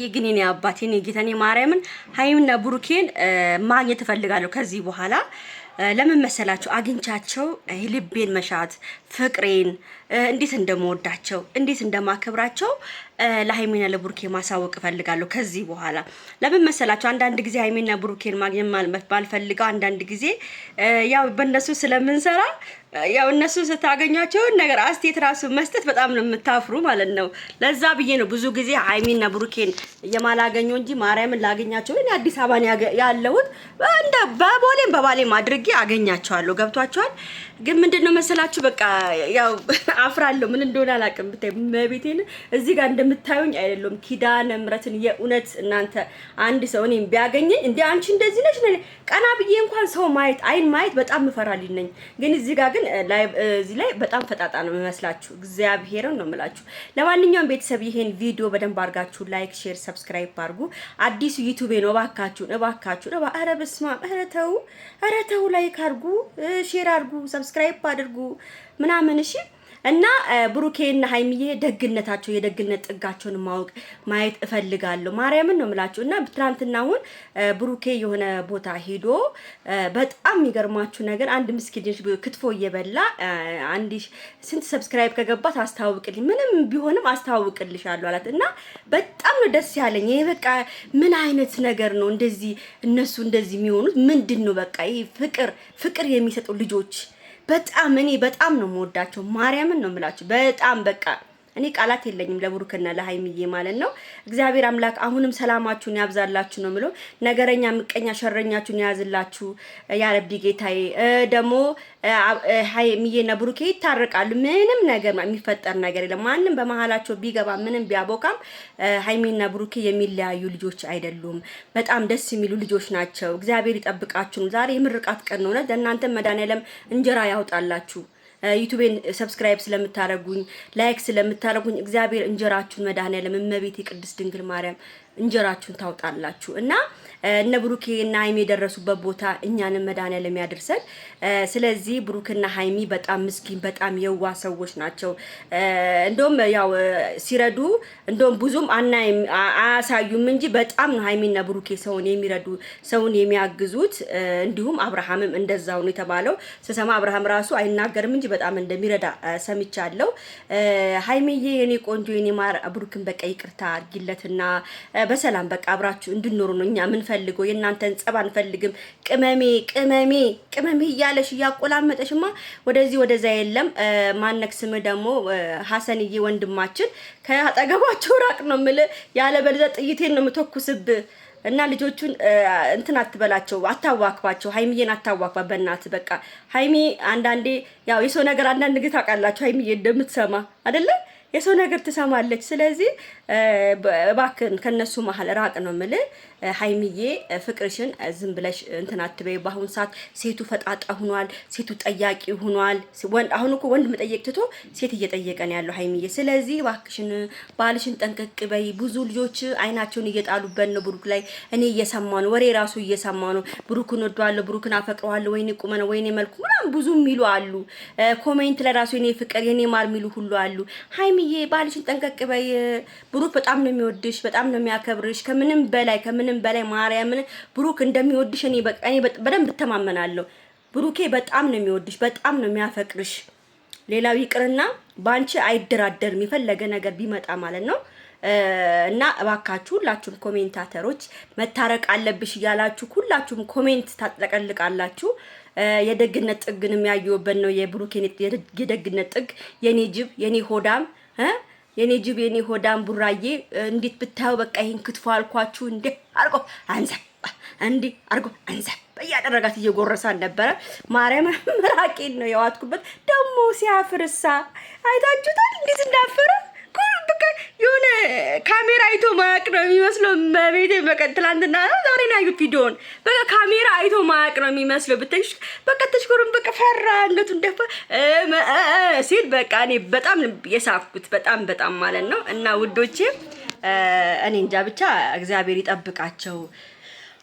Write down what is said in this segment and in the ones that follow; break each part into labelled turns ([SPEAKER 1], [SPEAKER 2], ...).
[SPEAKER 1] የግኔ አባቴን የጌታኔ ማርያምን ሃይሚና ብሩኬን ማግኘት እፈልጋለሁ ከዚህ በኋላ ለምን መሰላችሁ አግኝቻቸው ልቤን መሻት ፍቅሬን እንዴት እንደምወዳቸው እንዴት እንደማከብራቸው ለሃይሚና ለብሩኬ ማሳወቅ እፈልጋለሁ ከዚህ በኋላ ለምን መሰላችሁ አንዳንድ ጊዜ ሃይሚና ብሩኬን ማግኘት ባልፈልገው አንዳንድ ጊዜ ያው በእነሱ ስለምንሰራ ያው እነሱ ስታገኛቸው ነገር አስቴት ራሱ መስጠት በጣም ነው የምታፍሩ ማለት ነው። ለዛ ብዬ ነው ብዙ ጊዜ ሃይሚና ብሩኬን የማላገኘው እንጂ ማርያምን ላገኛቸው እኔ አዲስ አበባ ያለሁት እንደ በባሌም አድርጌ አገኛቸዋለሁ። ገብቷቸዋል። ግን ምንድነው መሰላችሁ በቃ ያው አፍራለሁ ምን እንደሆነ አላውቅም። ብታይ መቤቴን እዚህ ጋር እንደምታዩኝ አይደለም ኪዳነ ምሕረትን የእውነት እናንተ አንድ ሰው እኔም ቢያገኘኝ እንደ አንቺ እንደዚህ ነሽ ቀና ብዬ እንኳን ሰው ማየት አይን ማየት በጣም እፈራልኝ ነኝ። ግን እዚህ ጋር ግን እዚህ ላይ በጣም ፈጣጣ ነው የሚመስላችሁ። እግዚአብሔርን ነው የምላችሁ። ለማንኛውም ቤተሰብ ይሄን ቪዲዮ በደንብ አድርጋችሁ ላይክ፣ ሼር፣ ሰብስክራይብ አድርጉ። አዲሱ ዩቲዩብ ነው እባካችሁ ኧረ በስመ አብ ኧረ ተው ላይክ አድርጉ፣ ሼር አድርጉ፣ ሰብስክራይብ አድርጉ ምናምን እሺ። እና ብሩኬና ሃይሚዬ ደግነታቸው የደግነት ጥጋቸውን ማየት እፈልጋለሁ። ማርያምን ነው የምላችሁ። እና ትናንትና አሁን ብሩኬ የሆነ ቦታ ሄዶ በጣም የሚገርማችሁ ነገር አንድ ምስኪን ክትፎ እየበላ አንድ ስንት ሰብስክራይብ ከገባት አስተዋውቅልኝ ምንም ቢሆንም አስተዋውቅልሻለሁ አላት። እና በጣም ነው ደስ ያለኝ። ይሄ በቃ ምን አይነት ነገር ነው እንደዚህ እነሱ እንደዚህ የሚሆኑት ምንድነው? በቃ ይሄ ፍቅር የሚሰጡ ልጆች በጣም እኔ በጣም ነው የምወዳቸው። ማርያምን ነው የምላችሁ። በጣም በቃ እኔ ቃላት የለኝም ለብሩክና ለሃይሚዬ ማለት ነው። እግዚአብሔር አምላክ አሁንም ሰላማችሁን ያብዛላችሁ ነው የምለው። ነገረኛ ምቀኛ ሸረኛችሁን ያዝላችሁ ያ ረቢ ጌታዬ። ደግሞ ሃይሚዬና ብሩኬ ይታረቃሉ። ምንም ነገር የሚፈጠር ነገር የለም። ማንም በመሃላቸው ቢገባ ምንም ቢያቦካም ሃይሚና ብሩኬ የሚለያዩ ልጆች አይደሉም። በጣም ደስ የሚሉ ልጆች ናቸው። እግዚአብሔር ይጠብቃችሁ። ዛሬ የምርቃት ቀን ነው። ለእናንተ መድኃኒዓለም እንጀራ ያውጣላችሁ። ዩቲዩብን ሰብስክራይብ ስለምታረጉኝ ላይክ ስለምታረጉኝ እግዚአብሔር እንጀራችሁን መድኃኒዓለም እመቤቴ ቅድስት ድንግል ማርያም እንጀራችሁን ታውጣላችሁ። እና እነ ብሩኬ እና ሃይሚ የደረሱበት ቦታ እኛንም መድኃኒዓለም ያድርሰን። ስለዚህ ብሩክና ሃይሚ በጣም ምስኪን በጣም የዋ ሰዎች ናቸው። እንደውም ያው ሲረዱ እንደውም ብዙም አያሳዩም እንጂ በጣም ነው ሃይሚና ብሩኬ ሰውን የሚረዱ ሰውን የሚያግዙት። እንዲሁም አብርሃምም እንደዛው ነው የተባለው። ስሰማ አብርሃም ራሱ አይናገርም እንጂ በጣም እንደሚረዳ ሰምቻለሁ። ሃይሚዬ የኔ ቆንጆ የኔ ማር ብሩክን በቃ ይቅርታ አድርጊለትና በሰላም በቃ አብራችሁ እንድንኖሩ ነው እኛ ምን ፈልገው። የእናንተን ጸባ አንፈልግም። ቅመሜ እያለሽ እያቆላመጠሽማ ወደዛ የለም። ማነክ ስም ደግሞ ሐሰንዬ ወንድማችን ከአጠገባቸው ራቅ ነው የምልህ። ያለ በለዘ ጥይቴን ነው የምተኩስብ። እና ልጆቹን እንትን አትበላቸው፣ አታዋክባቸው። ሃይሚዬን አታዋክባ በእናት በቃ ሃይሚ አንዳንዴ ያው የሰው ነገር አንዳንድ ጊዜ ታውቃላችሁ ሃይሚዬ እንደምትሰማ አይደለ? የሰው ነገር ትሰማለች። ስለዚህ እባክን ከነሱ መሀል ራቅ ነው የምልህ። ሃይሚዬ ፍቅርሽን ዝም ብለሽ እንትን አትበይ። በአሁን ሰዓት ሴቱ ፈጣጣ ሆኗል፣ ሴቱ ጠያቂ ሆኗል። አሁን እኮ ወንድ መጠየቅ ትቶ ሴት እየጠየቀ ነው ያለው ሃይሚዬ። ስለዚህ እባክሽን ባልሽን ጠንቀቅ በይ። ብዙ ልጆች አይናቸውን እየጣሉበት ነው ብሩክ ላይ። እኔ እየሰማ ነው ወሬ ራሱ እየሰማ ነው። ብሩክን ወደዋለሁ፣ ብሩክን አፈቅረዋለሁ፣ ወይኔ ቁመነ፣ ወይኔ መልኩ ምናምን ብዙ የሚሉ አሉ። ኮሜንት ላይ ራሱ የኔ ፍቅር የኔ ማር የሚሉ ሁሉ አሉ። ሃይሚዬ ባልሽን ጠንቀቅ በይ። ብሩክ በጣም ነው የሚወድሽ፣ በጣም ነው የሚያከብርሽ። ከምንም በላይ ማርያምን ብሩክ እንደሚወድሽ እኔ በደንብ እተማመናለሁ። ብሩኬ በጣም ነው የሚወድሽ፣ በጣም ነው የሚያፈቅርሽ። ሌላው ይቅርና ባንቺ አይደራደርም የፈለገ ነገር ቢመጣ ማለት ነው። እና እባካችሁ ሁላችሁም ኮሜንታተሮች መታረቅ አለብሽ እያላችሁ ሁላችሁም ኮሜንት ታጠቀልቃላችሁ። የደግነት ጥግንም ያየሁበት ነው የብሩኬን የደግነት ጥግ። የኔ ጅብ የኔ ሆዳም የኔ ጅብ የኔ ሆዳም ቡራዬ እንዴት ብታዩ በቃ ይሄን ክትፎ አልኳችሁ እንዴ አርጎ አንዘብ እንዴ አርጎ አንዘብ እያደረጋት እየጎረሳን ነበረ። ማርያም ምራቄን ነው ያዋጥኩበት። ደግሞ ሲያፍርሳ አይታችሁታል እንዴት እንዳፈረ። በቃ የሆነ ካሜራ አይቶ ማያቅ ነው የሚመስለው። መቤቴ በቃ ትላንትና ዛሬ ነው ያዩት ቪዲዮን። በቃ ካሜራ አይቶ ማያቅ ነው የሚመስለው። ብትሽ በቃ ተሽኮሩን በቃ ፈራ አንገቱን ደፋ ሲል በቃ እኔ በጣም የሳፍኩት በጣም ማለት ነው። እና ውዶቼ እኔ እንጃ ብቻ እግዚአብሔር ይጠብቃቸው።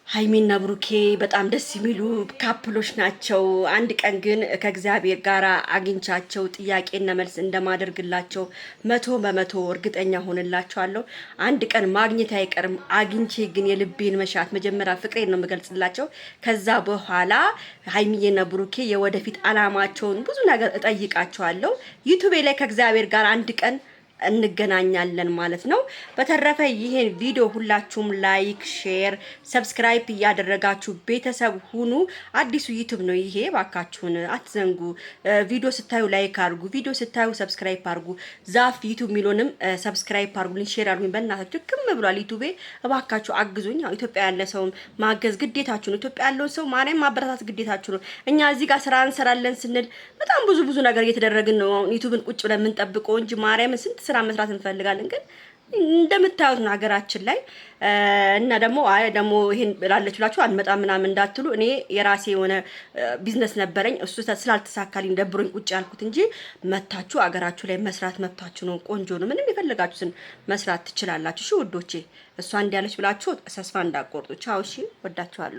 [SPEAKER 1] ሀይሚና ብሩኬ በጣም ደስ የሚሉ ካፕሎች ናቸው። አንድ ቀን ግን ከእግዚአብሔር ጋር አግኝቻቸው ጥያቄና መልስ እንደማደርግላቸው 100% እርግጠኛ ሆንላቸዋለሁ። አንድ ቀን ማግኘት አይቀርም። አግኝቼ ግን የልቤን መሻት መጀመሪያ ፍቅሬን ነው የምገልጽላቸው። ከዛ በኋላ ሀይሚዬና ብሩኬ የወደፊት አላማቸውን ብዙ ነገር እጠይቃቸዋለሁ። ዩቲዩብ ላይ ከእግዚአብሔር ጋር አንድ ቀን እንገናኛለን ማለት ነው። በተረፈ ይሄን ቪዲዮ ሁላችሁም ላይክ፣ ሼር፣ ሰብስክራይብ እያደረጋችሁ ቤተሰብ ሁኑ። አዲሱ ዩቲዩብ ነው ይሄ፣ ባካችሁን አትዘንጉ። ቪዲዮ ስታዩ ላይክ አድርጉ፣ ቪዲዮ ስታዩ ሰብስክራይብ አድርጉ። ዛፍ ዩቲዩብ የሚሉንም ሰብስክራይብ አድርጉልኝ፣ ሼር አድርጉኝ። በእናታችሁ ክም ብሏል ዩቲዩቤ፣ እባካችሁ አግዙኝ። ያው ኢትዮጵያ ያለ ሰው ማገዝ ግዴታችሁ ነው። ኢትዮጵያ ያለውን ሰው ማርያም ማበረታት ግዴታችሁ ነው። እኛ እዚህ ጋር ስራ እንሰራለን ስንል በጣም ብዙ ነገር እየተደረግን ነው። ዩቲዩብን ቁጭ ብለን የምንጠብቀው እንጂ ማርያም ስንት ስራ መስራት እንፈልጋለን። ግን እንደምታዩት ነው ሀገራችን ላይ እና ደግሞ ይሄን ብላለችላችሁ አንመጣም ምናምን እንዳትሉ። እኔ የራሴ የሆነ ቢዝነስ ነበረኝ፣ እሱ ስላልተሳካልኝ ደብሮኝ ቁጭ ያልኩት እንጂ መታችሁ ሀገራችሁ ላይ መስራት መብታችሁ ነው። ቆንጆ ነው። ምንም የፈለጋችሁትን መስራት ትችላላችሁ። እሺ ውዶቼ፣ እሷ እንዲያለች ብላችሁ ተስፋ እንዳቆርጡ። ቻው። እሺ፣ ወዳችኋለሁ።